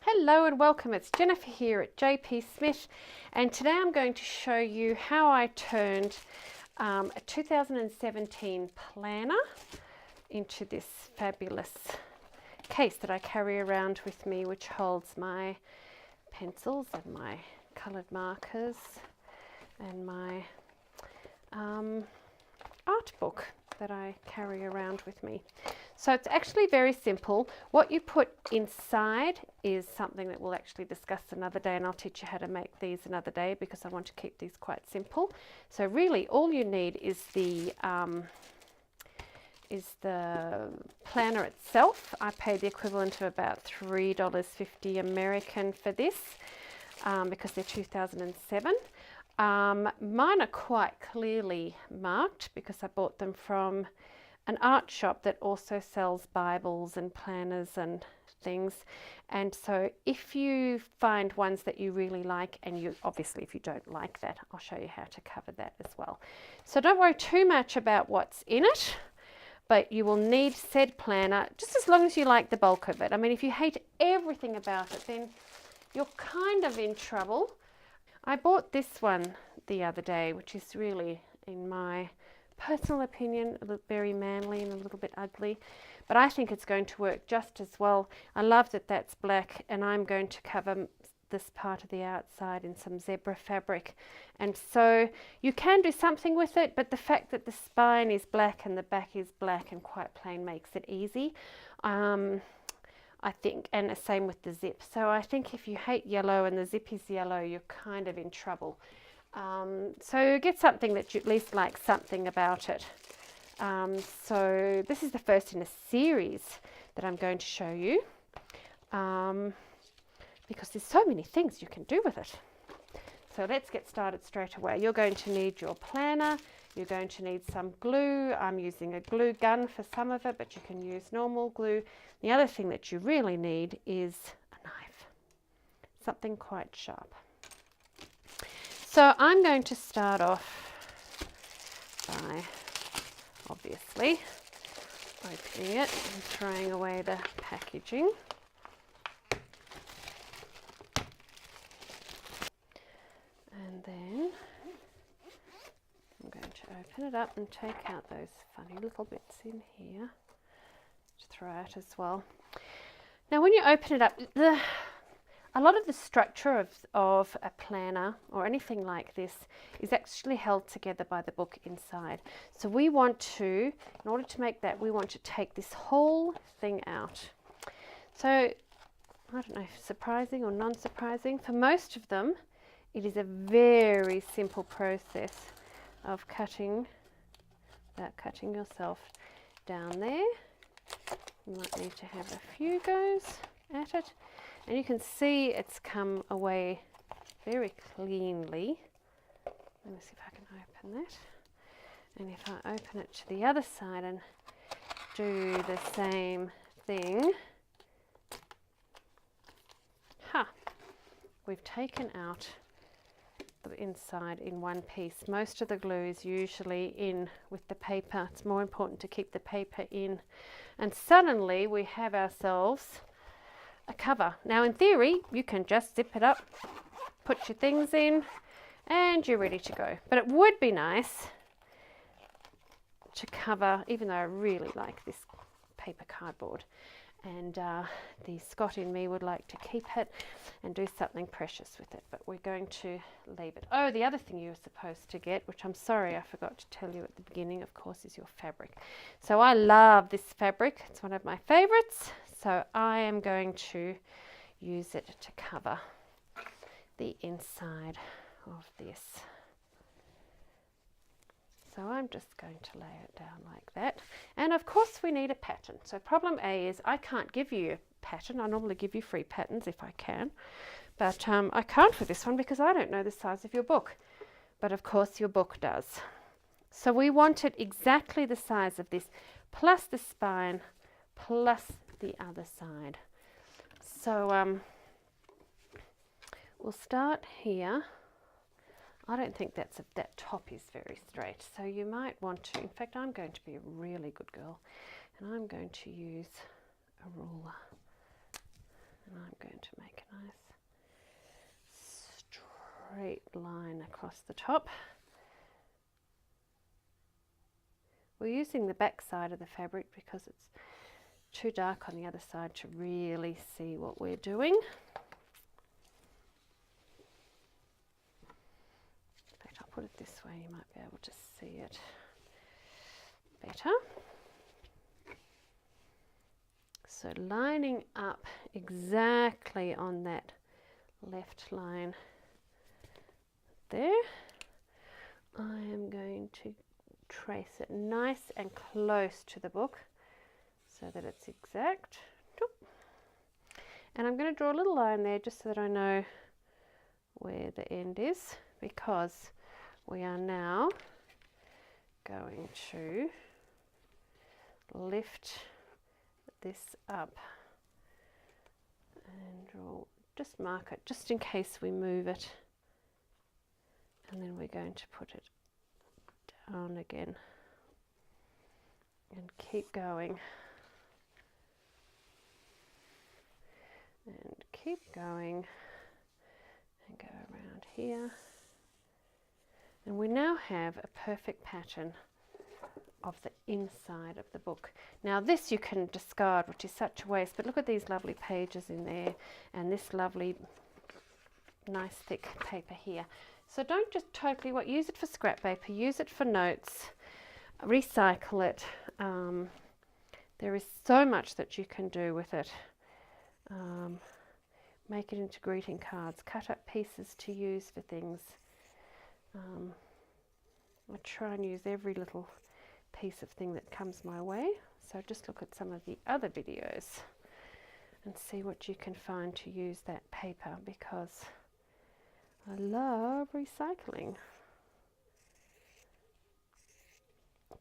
Hello and welcome, it's Jennifer here at Peacock-Smith, and today I'm going to show you how I turned a 2017 planner into this fabulous case that I carry around with me, which holds my pencils and my coloured markers and my art book that I carry around with me. So it's actually very simple. What you put inside is something that we'll actually discuss another day, and I'll teach you how to make these another day because I want to keep these quite simple. So really all you need is the planner itself. I paid the equivalent of about $3.50 American for this because they're 2007. Mine are quite clearly marked because I bought them from an art shop that also sells Bibles and planners and things. And so if you find ones that you really like, and you obviously if you don't like that, I'll show you how to cover that as well. So don't worry too much about what's in it, but you will need said planner just as long as you like the bulk of it. I mean, if you hate everything about it, then you're kind of in trouble. I bought this one the other day, which is really, in my personal opinion, very manly and a little bit ugly, but I think it's going to work just as well. I love that that's black, and I'm going to cover this part of the outside in some zebra fabric, and so you can do something with it, but the fact that the spine is black and the back is black and quite plain makes it easy, I think, and the same with the zip. So I think if you hate yellow and the zip is yellow, you're kind of in trouble. So get something that you at least like something about it. So this is the first in a series that I'm going to show you because there's so many things you can do with it. So let's get started straight away. You're going to need your planner. You're going to need some glue. I'm using a glue gun for some of it, but you can use normal glue. The other thing that you really need is a knife, something quite sharp. So I'm going to start off by obviously opening it and throwing away the packaging. And then I'm going to open it up and take out those funny little bits in here to throw out as well. Now when you open it up, a lot of the structure of a planner or anything like this is actually held together by the book inside. So we want to, in order to make that, we want to take this whole thing out. So I don't know if surprising or non-surprising, for most of them it is a very simple process of cutting without cutting yourself down there. You might need to have a few goes at it. And you can see it's come away very cleanly. Let me see if I can open that. And if I open it to the other side and do the same thing, we've taken out the inside in one piece. Most of the glue is usually in with the paper. It's more important to keep the paper in. And suddenly we have ourselves a cover. Now in theory you can just zip it up, put your things in, and you're ready to go. But it would be nice to cover, even though I really like this paper cardboard, and the Scot in me would like to keep it and do something precious with it, but we're going to leave it. Oh, the other thing you're supposed to get, which I'm sorry I forgot to tell you at the beginning, of course, is your fabric. So I love this fabric. It's one of my favorites. So I am going to use it to cover the inside of this. So I'm just going to lay it down like that. And of course we need a pattern. So problem A is I can't give you a pattern. I normally give you free patterns if I can. But I can't for this one because I don't know the size of your book. But of course your book does. So we want it exactly the size of this, plus the spine, plus the other side. So we'll start here. I don't think that top is very straight, so you might want to, in fact I'm going to be a really good girl and I'm going to use a ruler, and I'm going to make a nice straight line across the top. We're using the back side of the fabric because it's too dark on the other side to really see what we're doing. In fact, I'll put it this way, you might be able to see it better. So lining up exactly on that left line there, I am going to trace it nice and close to the book so that it's exact. And I'm going to draw a little line there just so that I know where the end is, because we are now going to lift this up and draw, just mark it just in case we move it, and then we're going to put it down again and keep going and keep going and go around here, and we now have a perfect pattern of the inside of the book. Now this you can discard, which is such a waste, but look at these lovely pages in there and this lovely nice thick paper here. So don't just totally use it for scrap paper, use it for notes, recycle it. There is so much that you can do with it. Make it into greeting cards, cut up pieces to use for things. I try and use every little piece of thing that comes my way. So just look at some of the other videos and see what you can find to use that paper, because I love recycling.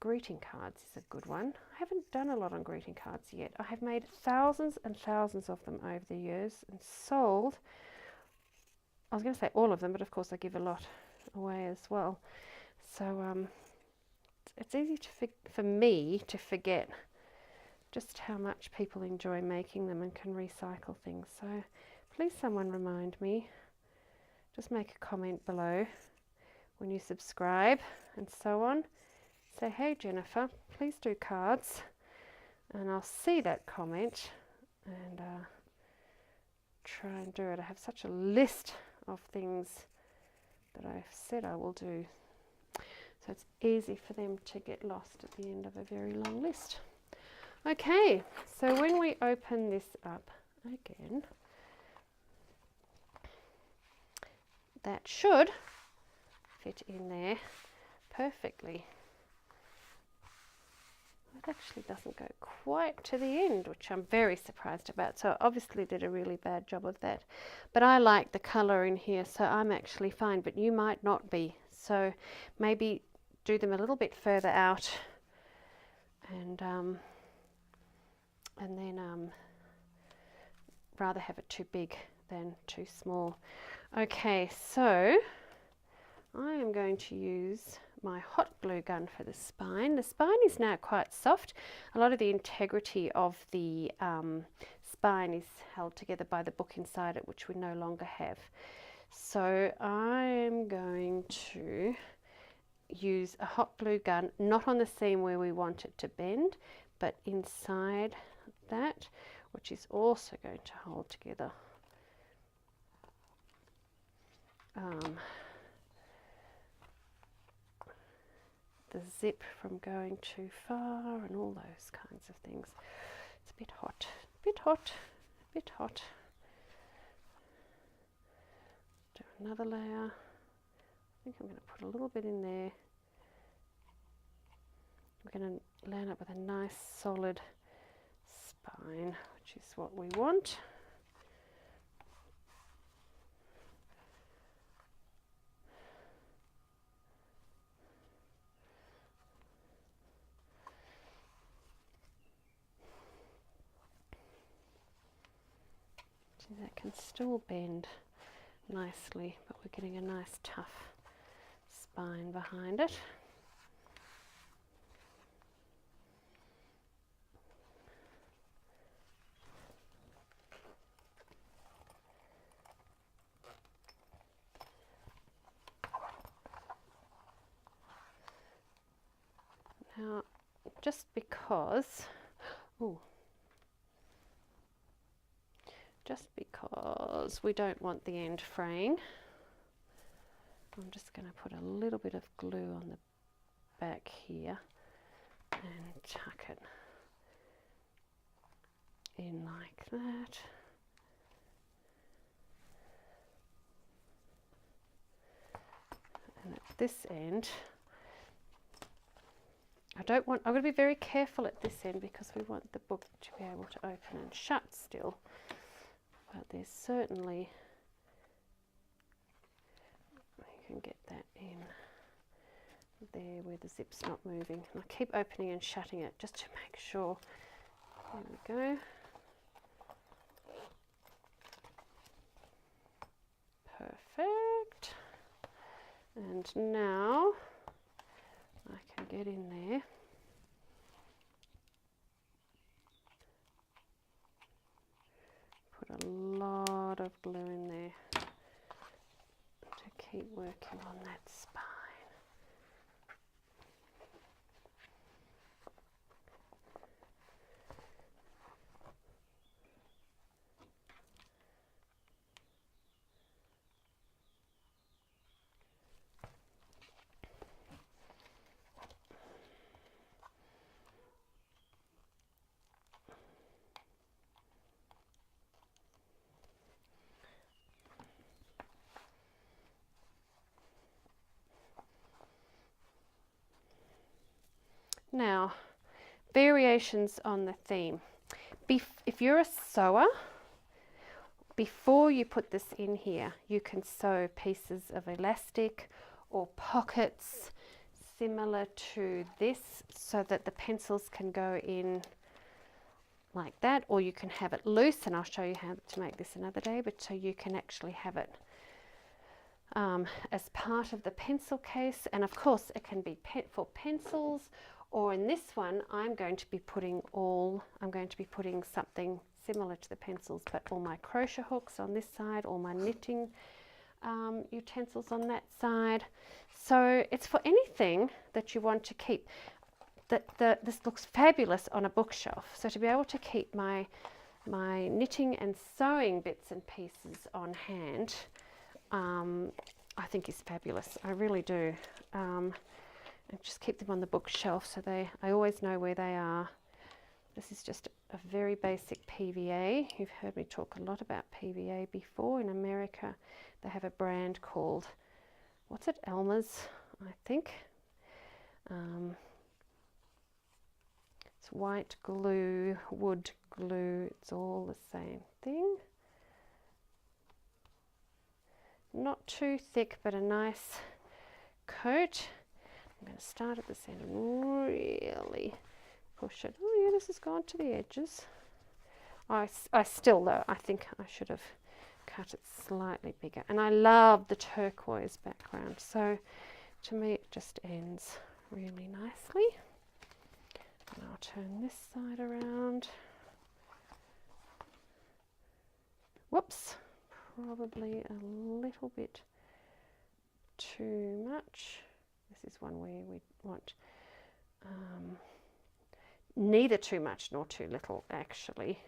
Greeting cards is a good one. I haven't done a lot on greeting cards yet. I have made thousands and thousands of them over the years and sold, I was going to say all of them, but of course I give a lot away as well. So it's easy for me to forget just how much people enjoy making them and can recycle things. So please someone remind me. Just make a comment below when you subscribe and so on. Say, hey Jennifer, please do cards, and I'll see that comment and try and do it. I have such a list of things that I've said I will do. So it's easy for them to get lost at the end of a very long list. Okay, so when we open this up again, that should fit in there perfectly. It actually doesn't go quite to the end, which I'm very surprised about. So I obviously did a really bad job of that. But I like the colour in here, so I'm actually fine, but you might not be. So maybe do them a little bit further out and then rather have it too big than too small. Okay, so I am going to use my hot glue gun for the spine. The spine is now quite soft. A lot of the integrity of the spine is held together by the book inside it, which we no longer have. So I'm going to use a hot glue gun, not on the seam where we want it to bend, but inside that, which is also going to hold together the zip from going too far and all those kinds of things. It's a bit hot, a bit hot, a bit hot. Do another layer. I think I'm going to put a little bit in there. We're going to land up with a nice solid spine, which is what we want. That can still bend nicely, but we're getting a nice tough spine behind it. just because, we don't want the end fraying, I'm just going to put a little bit of glue on the back here and tuck it in like that. And at this end, I'm going to be very careful at this end because we want the book to be able to open and shut still. But there's certainly, you can get that in there where the zip's not moving. And I keep opening and shutting it just to make sure. There we go. Perfect. And now I can get in there. Put a lot of glue in there to keep working on that spine. Now, variations on the theme. If you're a sewer, before you put this in here, you can sew pieces of elastic or pockets similar to this so that the pencils can go in like that, or you can have it loose, and I'll show you how to make this another day, but so you can actually have it as part of the pencil case. And of course it can be for pencils, or in this one I'm going to be putting something similar to the pencils, but all my crochet hooks on this side, all my knitting utensils on that side. So it's for anything that you want to keep. This looks fabulous on a bookshelf, so to be able to keep my knitting and sewing bits and pieces on hand, I think is fabulous. I really do. And just keep them on the bookshelf so I always know where they are. This is just a very basic PVA. You've heard me talk a lot about PVA before. In America they have a brand called, what's it, Elmer's, I think. It's white glue, wood glue, it's all the same thing. Not too thick, but a nice coat. I'm going to start at this end and really push it. Oh yeah, this has gone to the edges. I still, though, I think I should have cut it slightly bigger. And I love the turquoise background, so to me it just ends really nicely. And I'll turn this side around. Whoops, probably a little bit too much. This is one where we want neither too much nor too little, actually.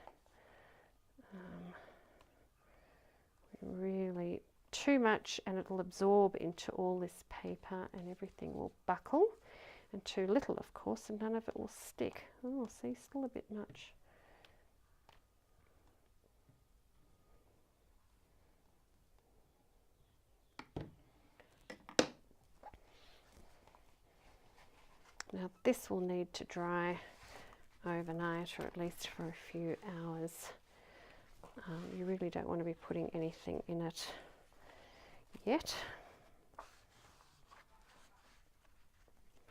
Really too much and it'll absorb into all this paper and everything will buckle, and too little, of course, and none of it will stick. Oh, see, still a bit much. Now this will need to dry overnight, or at least for a few hours. You really don't want to be putting anything in it yet.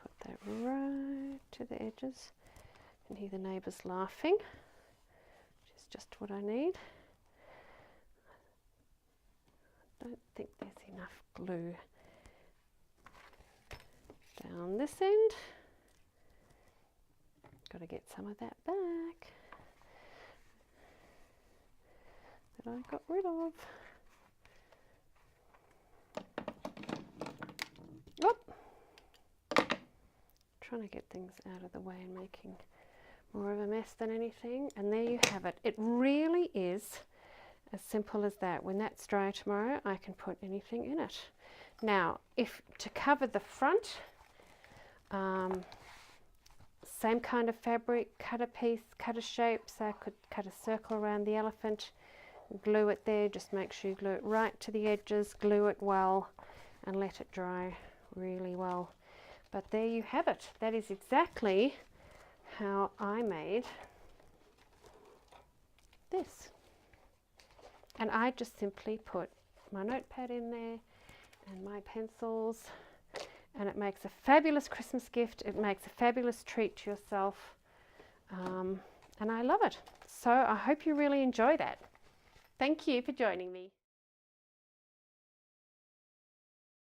Put that right to the edges. You can hear the neighbours laughing, which is just what I need. I don't think there's enough glue down this end. Got to get some of that back that I got rid of. trying to get things out of the way and making more of a mess than anything. And there you have it. It really is as simple as that. When that's dry tomorrow, I can put anything in it. Now, if to cover the front, same kind of fabric, cut a piece, cut a shape. So I could cut a circle around the elephant, glue it there. Just make sure you glue it right to the edges, glue it well, and let it dry really well. But there you have it. That is exactly how I made this. And I just simply put my notepad in there and my pencils, and it makes a fabulous Christmas gift. It makes a fabulous treat to yourself, and I love it. So I hope you really enjoy that. Thank you for joining me.